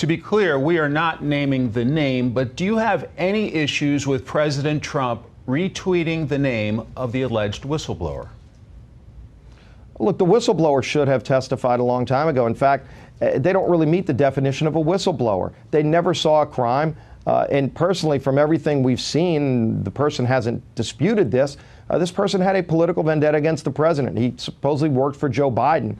To be clear, we are not naming the name, but do you have any issues with President Trump retweeting the name of the alleged whistleblower? Look, the whistleblower should have testified a long time ago. In fact, they don't really meet the definition of a whistleblower. They never saw a crime. And personally, from everything we've seen, the person hasn't disputed this. This person had a political vendetta against the president. He supposedly worked for Joe Biden,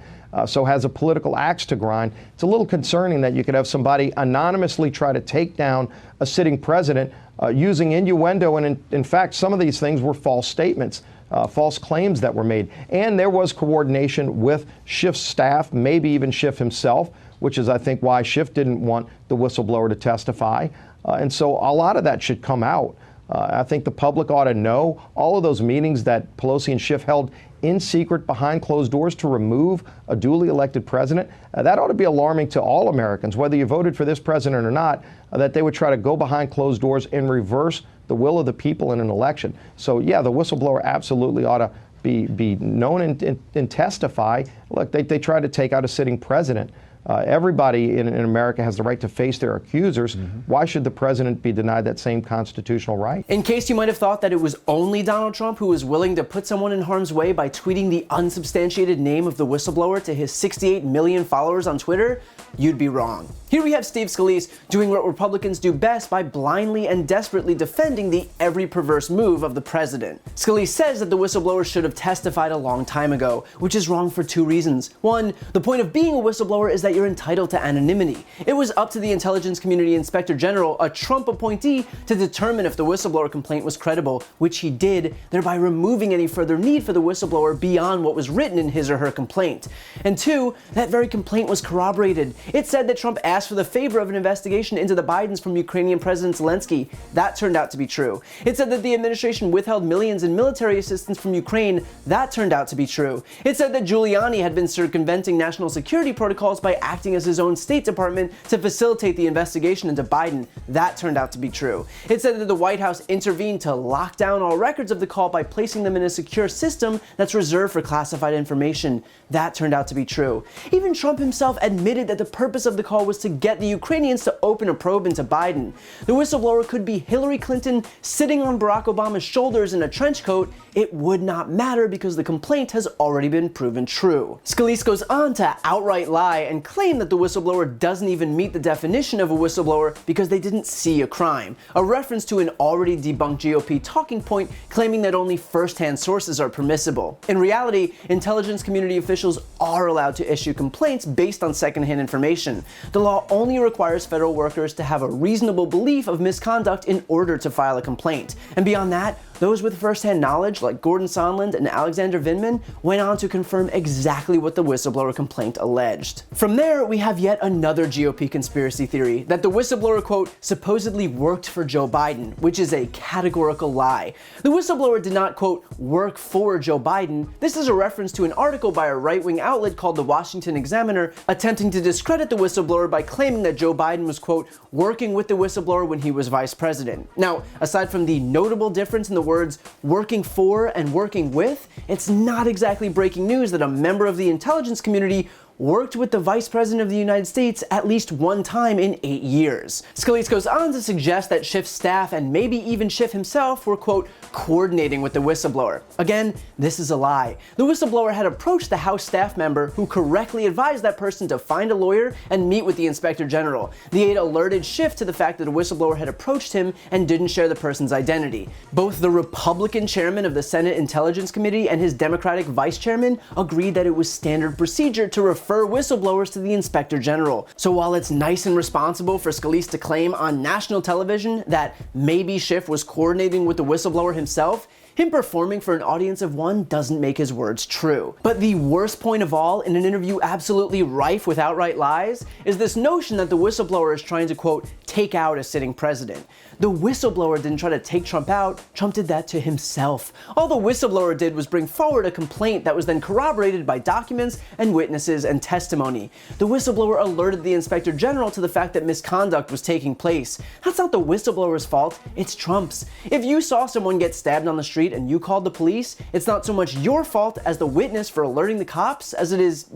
so has a political axe to grind. It's a little concerning that you could have somebody anonymously try to take down a sitting president using innuendo. And in fact, some of these things were false statements. False claims that were made. And there was coordination with Schiff's staff, maybe even Schiff himself, which is, I think, why Schiff didn't want the whistleblower to testify. And so a lot of that should come out. I think the public ought to know all of those meetings that Pelosi and Schiff held in secret behind closed doors to remove a duly elected president. That ought to be alarming to all Americans, whether you voted for this president or not, that they would try to go behind closed doors and reverse the will of the people in an election. So, yeah, the whistleblower absolutely ought to be known and testify. Look, they tried to take out a sitting president. Everybody in America has the right to face their accusers. Why should the president be denied that same constitutional right? In case you might have thought that it was only Donald Trump who was willing to put someone in harm's way by tweeting the unsubstantiated name of the whistleblower to his 68 million followers on Twitter, you'd be wrong. Here we have Steve Scalise doing what Republicans do best by blindly and desperately defending the every perverse move of the president. Scalise says that the whistleblower should have testified a long time ago, which is wrong for two reasons. One, the point of being a whistleblower is that you're entitled to anonymity. It was up to the Intelligence Community Inspector General, a Trump appointee, to determine if the whistleblower complaint was credible, which he did, thereby removing any further need for the whistleblower beyond what was written in his or her complaint. And two, that very complaint was corroborated. It said that Trump asked for the favor of an investigation into the Bidens from Ukrainian President Zelensky. That turned out to be true. It said that the administration withheld millions in military assistance from Ukraine. That turned out to be true. It said that Giuliani had been circumventing national security protocols by acting as his own State Department to facilitate the investigation into Biden. That turned out to be true. It said that the White House intervened to lock down all records of the call by placing them in a secure system that's reserved for classified information. That turned out to be true. Even Trump himself admitted that the purpose of the call was to get the Ukrainians to open a probe into Biden. The whistleblower could be Hillary Clinton sitting on Barack Obama's shoulders in a trench coat. It would not matter because the complaint has already been proven true. Scalise goes on to outright lie and claim that the whistleblower doesn't even meet the definition of a whistleblower because they didn't see a crime, a reference to an already debunked GOP talking point claiming that only first-hand sources are permissible. In reality, intelligence community officials are allowed to issue complaints based on second-hand information. The law only requires federal workers to have a reasonable belief of misconduct in order to file a complaint. And beyond that, those with first-hand knowledge, like Gordon Sondland and Alexander Vindman, went on to confirm exactly what the whistleblower complaint alleged. From there, we have yet another GOP conspiracy theory that the whistleblower, quote, supposedly worked for Joe Biden, which is a categorical lie. The whistleblower did not, quote, work for Joe Biden. This is a reference to an article by a right-wing outlet called the Washington Examiner attempting to discredit the whistleblower by claiming that Joe Biden was, quote, working with the whistleblower when he was vice president. Now, aside from the notable difference in the words working for and working with, it's not exactly breaking news that a member of the intelligence community worked with the Vice President of the United States at least one time in 8 years. Scalise goes on to suggest that Schiff's staff and maybe even Schiff himself were, quote, coordinating with the whistleblower. Again, this is a lie. The whistleblower had approached the House staff member who correctly advised that person to find a lawyer and meet with the Inspector General. The aide alerted Schiff to the fact that a whistleblower had approached him and didn't share the person's identity. Both the Republican chairman of the Senate Intelligence Committee and his Democratic vice chairman agreed that it was standard procedure to refer whistleblowers to the Inspector General. So while it's nice and responsible for Scalise to claim on national television that maybe Schiff was coordinating with the whistleblower himself, him performing for an audience of one doesn't make his words true. But the worst point of all, in an interview absolutely rife with outright lies, is this notion that the whistleblower is trying to, quote, take out a sitting president. The whistleblower didn't try to take Trump out, Trump did that to himself. All the whistleblower did was bring forward a complaint that was then corroborated by documents and witnesses and testimony. The whistleblower alerted the Inspector General to the fact that misconduct was taking place. That's not the whistleblower's fault, it's Trump's. If you saw someone get stabbed on the street and you called the police, it's not so much your fault as the witness for alerting the cops as it is,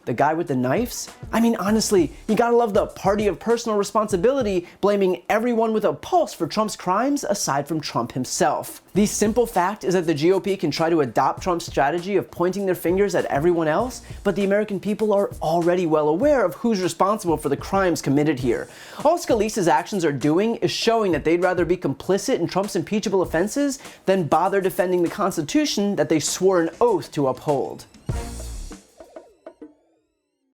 The guy with the knives? I mean, honestly, you gotta love the party of personal responsibility, blaming everyone with a pulse for Trump's crimes aside from Trump himself. The simple fact is that the GOP can try to adopt Trump's strategy of pointing their fingers at everyone else, but the American people are already well aware of who's responsible for the crimes committed here. All Scalise's actions are doing is showing that they'd rather be complicit in Trump's impeachable offenses than bother defending the Constitution that they swore an oath to uphold.